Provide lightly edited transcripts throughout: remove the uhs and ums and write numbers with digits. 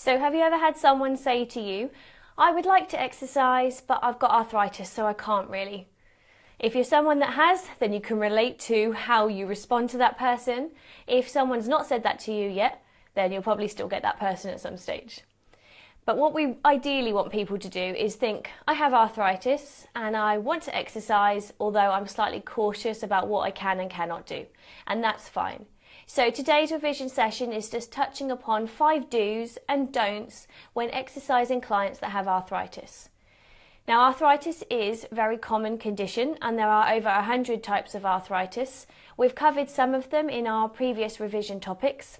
So have you ever had someone say to you, I would like to exercise, but I've got arthritis, so I can't really? If you're someone that has, then you can relate to how you respond to that person. If someone's not said that to you yet, then you'll probably still get that person at some stage. But what we ideally want people to do is think, I have arthritis and I want to exercise, although I'm slightly cautious about what I can and cannot do. And that's fine. So today's revision session is just touching upon 5 do's and don'ts when exercising clients that have arthritis. Now, arthritis is a very common condition and there are over 100 types of arthritis. We've covered some of them in our previous revision topics.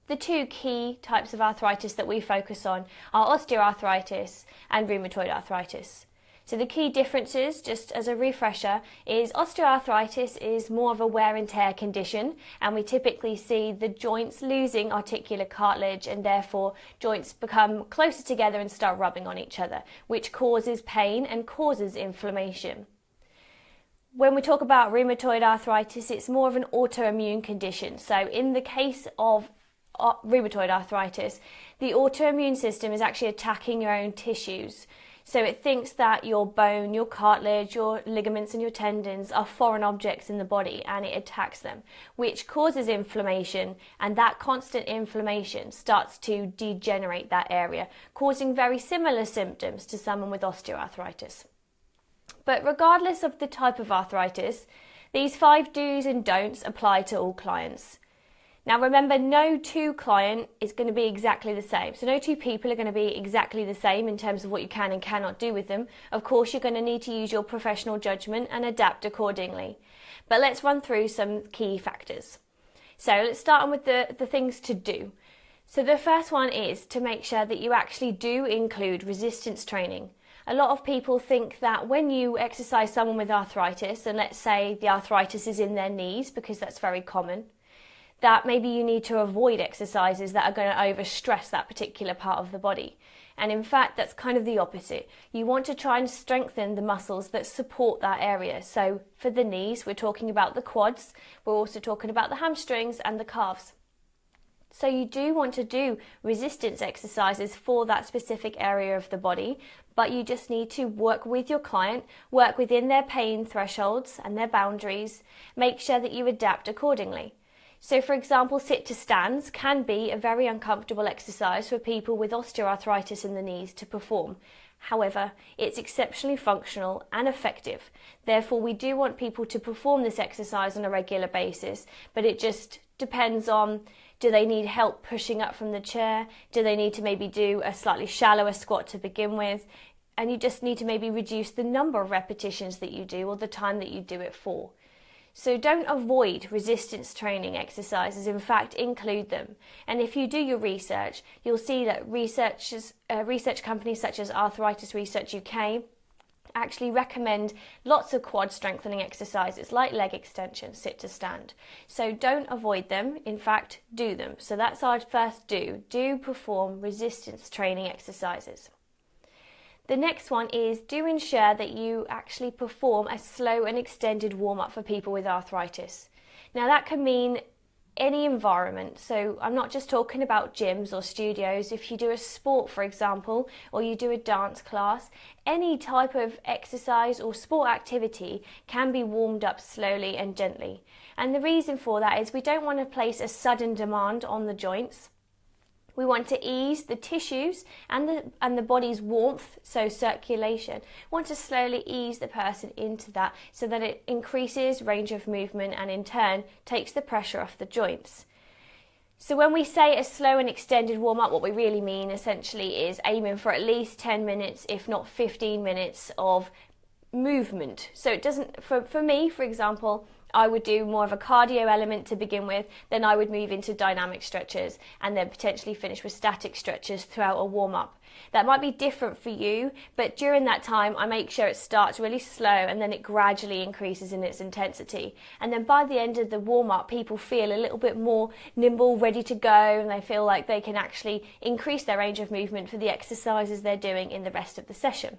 The 2 key types of arthritis that we focus on are osteoarthritis and rheumatoid arthritis. So the key differences, just as a refresher, is osteoarthritis is more of a wear and tear condition, and we typically see the joints losing articular cartilage and therefore joints become closer together and start rubbing on each other, which causes pain and causes inflammation. When we talk about rheumatoid arthritis, it's more of an autoimmune condition. So in the case of rheumatoid arthritis, the autoimmune system is actually attacking your own tissues. So it thinks that your bone, your cartilage, your ligaments and your tendons are foreign objects in the body, and it attacks them, which causes inflammation, and that constant inflammation starts to degenerate that area, causing very similar symptoms to someone with osteoarthritis. But regardless of the type of arthritis, these 5 do's and don'ts apply to all clients. Now remember, no 2 client is going to be exactly the same. So no 2 people are going to be exactly the same in terms of what you can and cannot do with them. Of course, you're going to need to use your professional judgment and adapt accordingly. But let's run through some key factors. So let's start with the things to do. So the first one is to make sure that you actually do include resistance training. A lot of people think that when you exercise someone with arthritis, and let's say the arthritis is in their knees, because that's very common, that maybe you need to avoid exercises that are going to overstress that particular part of the body. And in fact, that's kind of the opposite. You want to try and strengthen the muscles that support that area. So for the knees, we're talking about the quads. We're also talking about the hamstrings and the calves. So you do want to do resistance exercises for that specific area of the body, but you just need to work with your client, work within their pain thresholds and their boundaries, make sure that you adapt accordingly. So for example, sit to stands can be a very uncomfortable exercise for people with osteoarthritis in the knees to perform. However, it's exceptionally functional and effective. Therefore, we do want people to perform this exercise on a regular basis, but it just depends on, do they need help pushing up from the chair? Do they need to maybe do a slightly shallower squat to begin with? And you just need to maybe reduce the number of repetitions that you do or the time that you do it for. So don't avoid resistance training exercises, in fact include them. And if you do your research, you'll see that research companies such as Arthritis Research UK actually recommend lots of quad strengthening exercises like leg extension, sit to stand. So don't avoid them, in fact do them. So that's our first do. Do perform resistance training exercises. The next one is do ensure that you actually perform a slow and extended warm-up for people with arthritis. Now that can mean any environment, so I'm not just talking about gyms or studios. If you do a sport, for example, or you do a dance class, any type of exercise or sport activity can be warmed up slowly and gently. And the reason for that is we don't want to place a sudden demand on the joints. We want to ease the tissues and the body's warmth, so circulation. We want to slowly ease the person into that so that it increases range of movement and in turn takes the pressure off the joints. So when we say a slow and extended warm-up, what we really mean essentially is aiming for at least 10 minutes, if not 15 minutes of movement. So it doesn't, for me, for example, I would do more of a cardio element to begin with, then I would move into dynamic stretches and then potentially finish with static stretches throughout a warm-up. That might be different for you, but during that time I make sure it starts really slow and then it gradually increases in its intensity. And then by the end of the warm-up, people feel a little bit more nimble, ready to go, and they feel like they can actually increase their range of movement for the exercises they're doing in the rest of the session.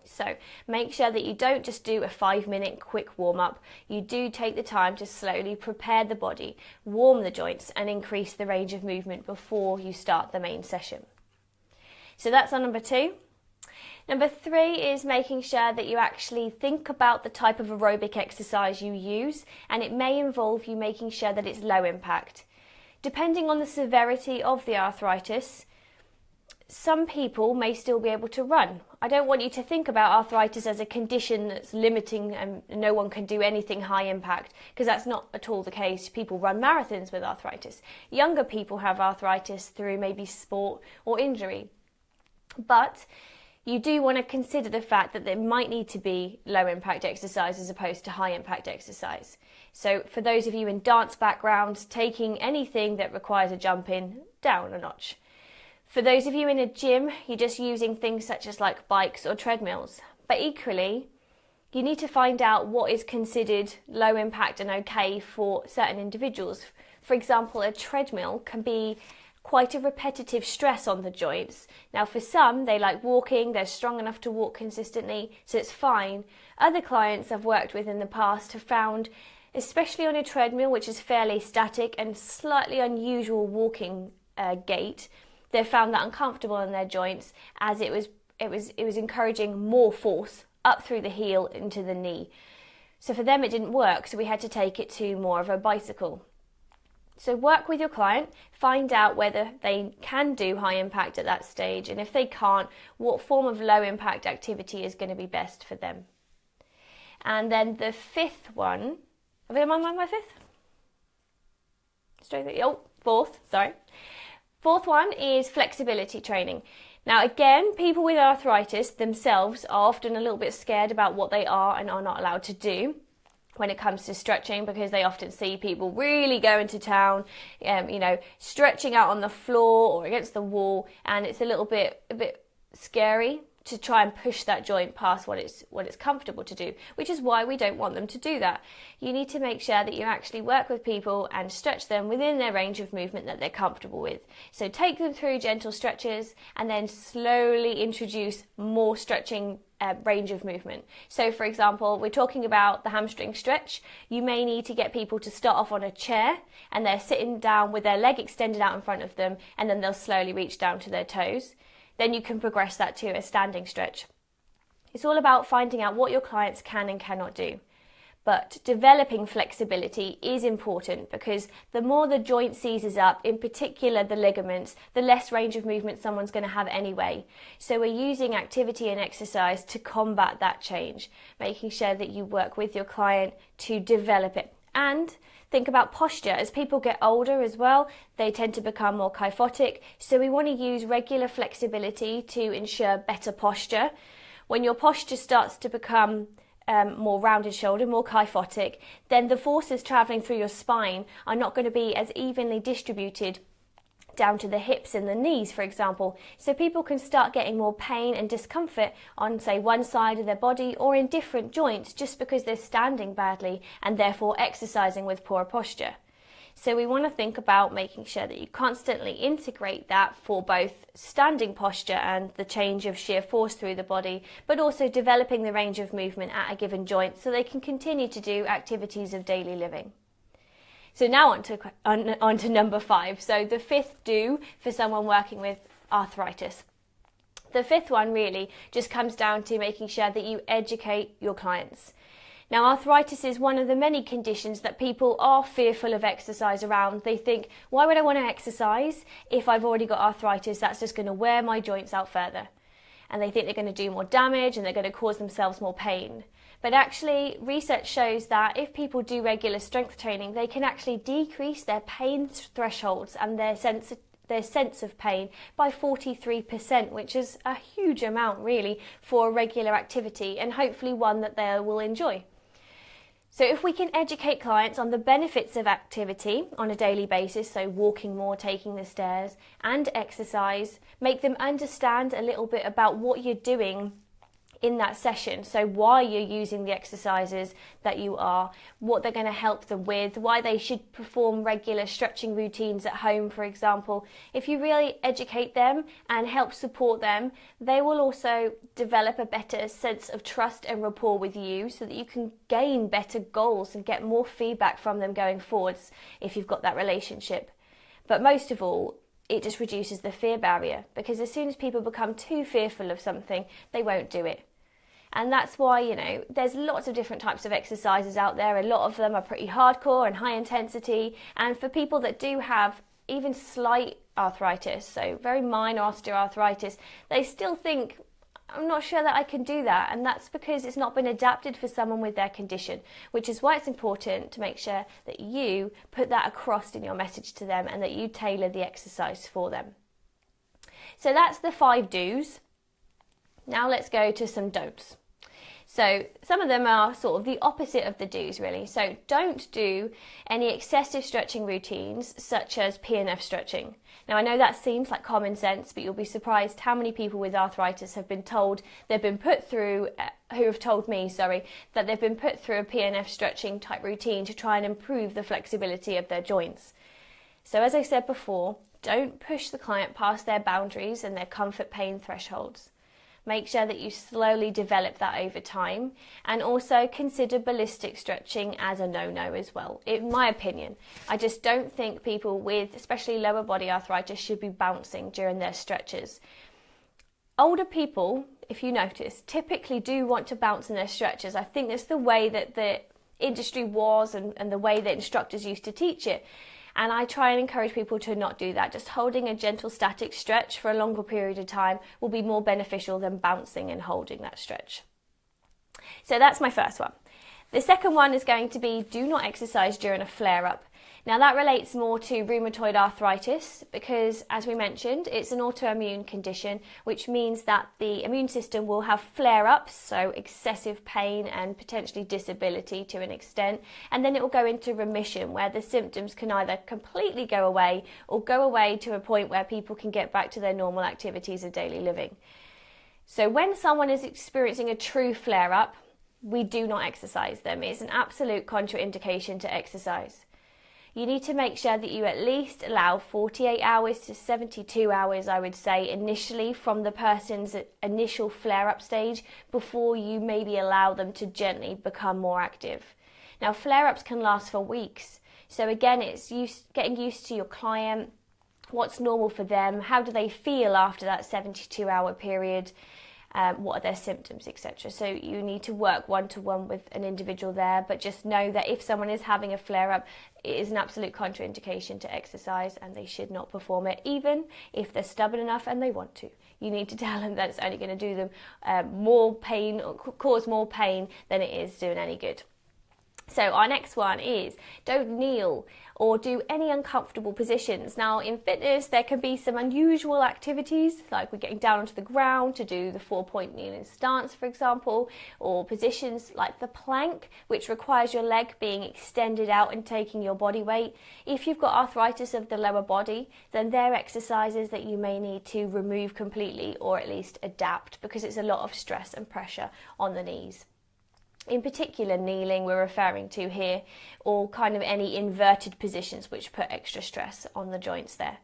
So make sure that you don't just do a 5-minute quick warm-up. You do take the time to slowly prepare the body, warm the joints and increase the range of movement before you start the main session. So that's our number 2. Number 3 is making sure that you actually think about the type of aerobic exercise you use, and it may involve you making sure that it's low impact. Depending on the severity of the arthritis, some people may still be able to run. I don't want you to think about arthritis as a condition that's limiting and no one can do anything high impact, because that's not at all the case. People run marathons with arthritis. Younger people have arthritis through maybe sport or injury. But you do want to consider the fact that there might need to be low impact exercise as opposed to high impact exercise. So for those of you in dance backgrounds, taking anything that requires a jump in down a notch. For those of you in a gym, you're just using things such as like bikes or treadmills. But equally, you need to find out what is considered low impact and okay for certain individuals. For example, a treadmill can be quite a repetitive stress on the joints. Now for some, they like walking, they're strong enough to walk consistently, so it's fine. Other clients I've worked with in the past have found, especially on a treadmill, which is fairly static and slightly unusual walking gait, they found that uncomfortable in their joints, as it was encouraging more force up through the heel into the knee. So for them it didn't work, so we had to take it to more of a bicycle. So work with your client, find out whether they can do high impact at that stage, and if they can't, what form of low impact activity is going to be best for them. And then the 5th one, am I on my 5th? Fourth, sorry. 4th one is flexibility training. Now again, people with arthritis themselves are often a little bit scared about what they are and are not allowed to do when it comes to stretching, because they often see people really going to town, stretching out on the floor or against the wall, and it's a bit scary to try and push that joint past what it's comfortable to do, which is why we don't want them to do that. You need to make sure that you actually work with people and stretch them within their range of movement that they're comfortable with. So take them through gentle stretches and then slowly introduce more stretching range of movement. So for example, we're talking about the hamstring stretch. You may need to get people to start off on a chair and they're sitting down with their leg extended out in front of them, and then they'll slowly reach down to their toes. Then you can progress that to a standing stretch. It's all about finding out what your clients can and cannot do. But developing flexibility is important, because the more the joint seizes up, in particular the ligaments, the less range of movement someone's going to have anyway. So we're using activity and exercise to combat that change, making sure that you work with your client to develop it. And think about posture. As people get older as well, they tend to become more kyphotic. So we want to use regular flexibility to ensure better posture. When your posture starts to become more rounded shoulder, more kyphotic, then the forces travelling through your spine are not going to be as evenly distributed down to the hips and the knees, for example. So people can start getting more pain and discomfort on, say, one side of their body or in different joints just because they're standing badly and therefore exercising with poor posture. So we want to think about making sure that you constantly integrate that for both standing posture and the change of shear force through the body, but also developing the range of movement at a given joint so they can continue to do activities of daily living. So now on to number 5. So the 5th do for someone working with arthritis. The 5th one really just comes down to making sure that you educate your clients. Now, arthritis is one of the many conditions that people are fearful of exercise around. They think, why would I want to exercise if I've already got arthritis? That's just going to wear my joints out further. And they think they're going to do more damage and they're going to cause themselves more pain. But actually, research shows that if people do regular strength training, they can actually decrease their pain thresholds and their sense of pain by 43%, which is a huge amount really for a regular activity, and hopefully one that they will enjoy. So if we can educate clients on the benefits of activity on a daily basis, so walking more, taking the stairs, and exercise, make them understand a little bit about what you're doing in that session. So why you're using the exercises that you are, what they're going to help them with, why they should perform regular stretching routines at home, for example. If you really educate them and help support them, they will also develop a better sense of trust and rapport with you, so that you can gain better goals and get more feedback from them going forwards if you've got that relationship. But most of all, it just reduces the fear barrier, because as soon as people become too fearful of something, they won't do it. And that's why, you know, there's lots of different types of exercises out there. A lot of them are pretty hardcore and high intensity. And for people that do have even slight arthritis, so very minor osteoarthritis, they still think, I'm not sure that I can do that. And that's because it's not been adapted for someone with their condition, which is why it's important to make sure that you put that across in your message to them and that you tailor the exercise for them. So that's the 5 do's. Now let's go to some don'ts. So some of them are sort of the opposite of the do's, really. So don't do any excessive stretching routines such as PNF stretching. Now I know that seems like common sense, but you'll be surprised how many people with arthritis have been told they've been put through, who have told me, that they've been put through a PNF stretching type routine to try and improve the flexibility of their joints. So as I said before, don't push the client past their boundaries and their comfort pain thresholds. Make sure that you slowly develop that over time, and also consider ballistic stretching as a no-no as well, in my opinion. I just don't think people with especially lower body arthritis should be bouncing during their stretches. Older people, if you notice, typically do want to bounce in their stretches. I think that's the way that the industry was and the way that instructors used to teach it. And I try and encourage people to not do that. Just holding a gentle static stretch for a longer period of time will be more beneficial than bouncing and holding that stretch. So that's my first one. The second one is going to be do not exercise during a flare-up. Now that relates more to rheumatoid arthritis because, as we mentioned, it's an autoimmune condition, which means that the immune system will have flare-ups, so excessive pain and potentially disability to an extent, and then it will go into remission where the symptoms can either completely go away or go away to a point where people can get back to their normal activities of daily living. So when someone is experiencing a true flare-up, we do not exercise them. It's an absolute contraindication to exercise. You need to make sure that you at least allow 48 hours to 72 hours, I would say, initially from the person's initial flare-up stage before you maybe allow them to gently become more active. Now, flare-ups can last for weeks. So again, it's getting used to your client, what's normal for them, how do they feel after that 72-hour period, what are their symptoms, etc. So you need to work one-to-one with an individual there, but just know that if someone is having a flare-up, it is an absolute contraindication to exercise and they should not perform it, even if they're stubborn enough and they want to. You need to tell them that it's only going to do them more pain, or cause more pain than it is doing any good. So our next one is don't kneel or do any uncomfortable positions. Now in fitness there can be some unusual activities, like we're getting down onto the ground to do the 4-point kneeling stance, for example, or positions like the plank, which requires your leg being extended out and taking your body weight. If you've got arthritis of the lower body, then they're exercises that you may need to remove completely or at least adapt, because it's a lot of stress and pressure on the knees. In particular, kneeling we're referring to here, or kind of any inverted positions which put extra stress on the joints there.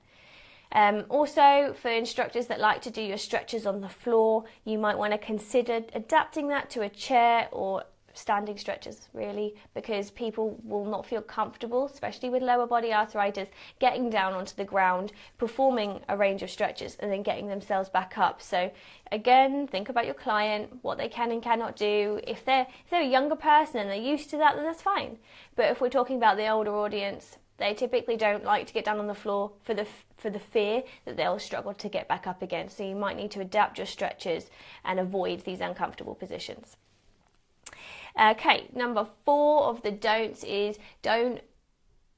Also, for instructors that like to do your stretches on the floor, you might want to consider adapting that to a chair or standing stretches, really, because people will not feel comfortable, especially with lower body arthritis, getting down onto the ground, performing a range of stretches and then getting themselves back up. So again, think about your client, what they can and cannot do. If they're a younger person and they're used to that, then that's fine. But if we're talking about the older audience, they typically don't like to get down on the floor for the fear that they'll struggle to get back up again. So you might need to adapt your stretches and avoid these uncomfortable positions. Okay, number 4 of the don'ts is don't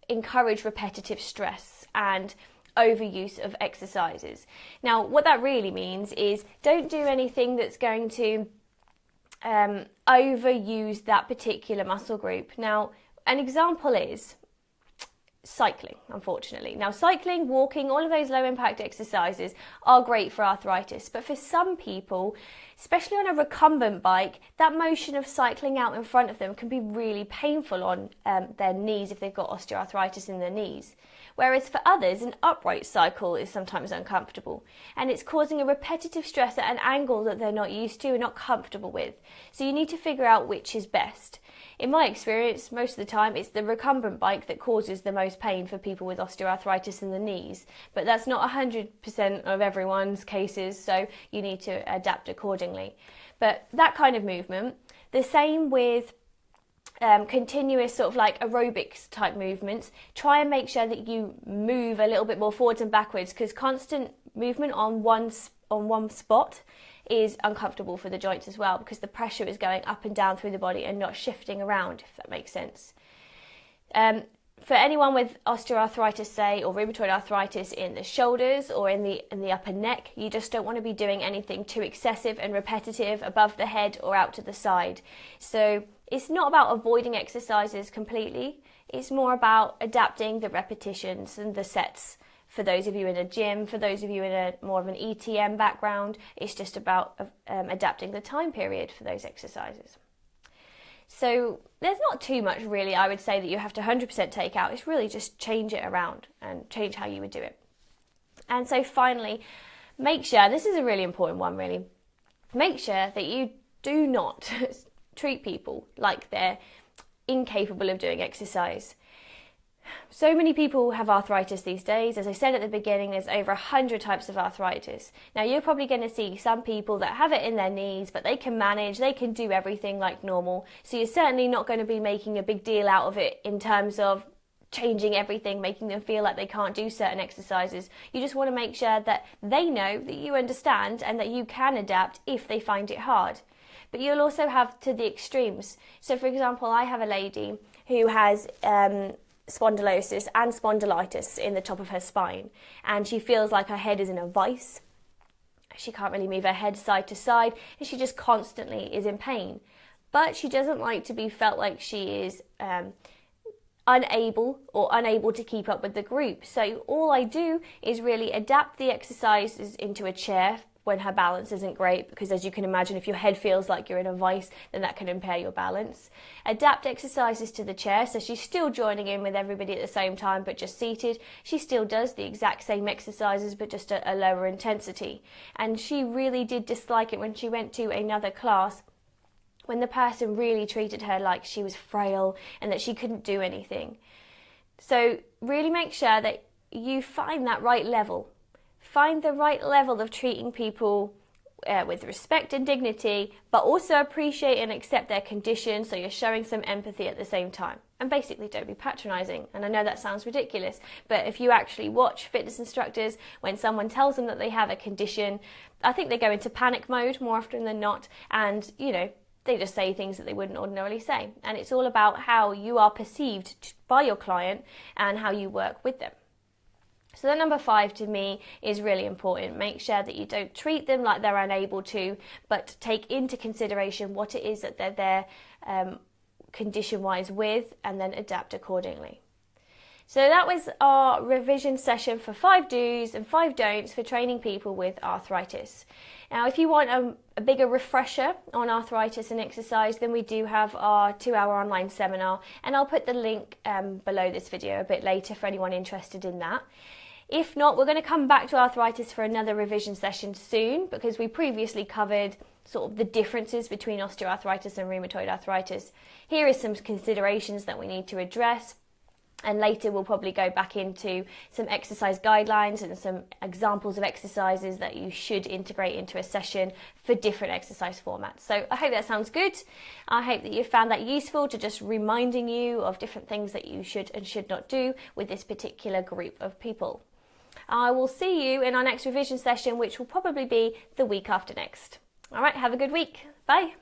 encourage repetitive stress and overuse of exercises. Now, what that really means is don't do anything that's going to overuse that particular muscle group. Now, an example is, cycling, unfortunately. Now, cycling, walking, all of those low impact exercises are great for arthritis, but for some people, especially on a recumbent bike, that motion of cycling out in front of them can be really painful on their knees if they've got osteoarthritis in their knees. Whereas for others, an upright cycle is sometimes uncomfortable, and it's causing a repetitive stress at an angle that they're not used to and not comfortable with. So you need to figure out which is best. In my experience, most of the time, it's the recumbent bike that causes the most pain for people with osteoarthritis in the knees. But that's not 100% of everyone's cases, so you need to adapt accordingly. But that kind of movement, the same with continuous sort of like aerobics type movements, try and make sure that you move a little bit more forwards and backwards, because constant movement on one spot is uncomfortable for the joints as well, because the pressure is going up and down through the body and not shifting around, if that makes sense. For anyone with osteoarthritis, say, or rheumatoid arthritis in the shoulders or in the upper neck, you just don't want to be doing anything too excessive and repetitive above the head or out to the side. So it's not about avoiding exercises completely. It's more about adapting the repetitions and the sets. For those of you in a gym, for those of you in a more of an ETM background, it's just about adapting the time period for those exercises. So there's not too much really, I would say, that you have to 100% take out. It's really just change it around and change how you would do it. And so finally, make sure, and this is a really important one really, make sure that you do not treat people like they're incapable of doing exercise. So many people have arthritis these days. As I said at the beginning, there's over 100 types of arthritis. Now, you're probably going to see some people that have it in their knees, but they can manage, they can do everything like normal. So you're certainly not going to be making a big deal out of it in terms of changing everything, making them feel like they can't do certain exercises. You just want to make sure that they know that you understand and that you can adapt if they find it hard. But you'll also have to the extremes. So, for example, I have a lady who has spondylosis and spondylitis in the top of her spine, and she feels like her head is in a vice. She can't really move her head side to side, and she just constantly is in pain. But she doesn't like to be felt like she is unable to keep up with the group. So all I do is really adapt the exercises into a chair when her balance isn't great, because as you can imagine, if your head feels like you're in a vice, then that can impair your balance. Adapt exercises to the chair, so she's still joining in with everybody at the same time, but just seated. She still does the exact same exercises, but just a lower intensity. And she really did dislike it when she went to another class, when the person really treated her like she was frail and that she couldn't do anything. So really make sure that you find that right level. Find the right level of treating people with respect and dignity, but also appreciate and accept their condition, so you're showing some empathy at the same time. And basically, don't be patronising. And I know that sounds ridiculous, but if you actually watch fitness instructors, when someone tells them that they have a condition, I think they go into panic mode more often than not, and, you know, they just say things that they wouldn't ordinarily say. And it's all about how you are perceived by your client and how you work with them. So that number 5 to me is really important. Make sure that you don't treat them like they're unable to, but take into consideration what it is that they're there condition-wise with, and then adapt accordingly. So that was our revision session for 5 do's and 5 don'ts for training people with arthritis. Now, if you want a bigger refresher on arthritis and exercise, then we do have our 2-hour online seminar, and I'll put the link below this video a bit later for anyone interested in that. If not, we're going to come back to arthritis for another revision session soon, because we previously covered sort of the differences between osteoarthritis and rheumatoid arthritis. Here are some considerations that we need to address. And later we'll probably go back into some exercise guidelines and some examples of exercises that you should integrate into a session for different exercise formats. So I hope that sounds good. I hope that you found that useful, to just reminding you of different things that you should and should not do with this particular group of people. I will see you in our next revision session, which will probably be the week after next. All right, have a good week. Bye.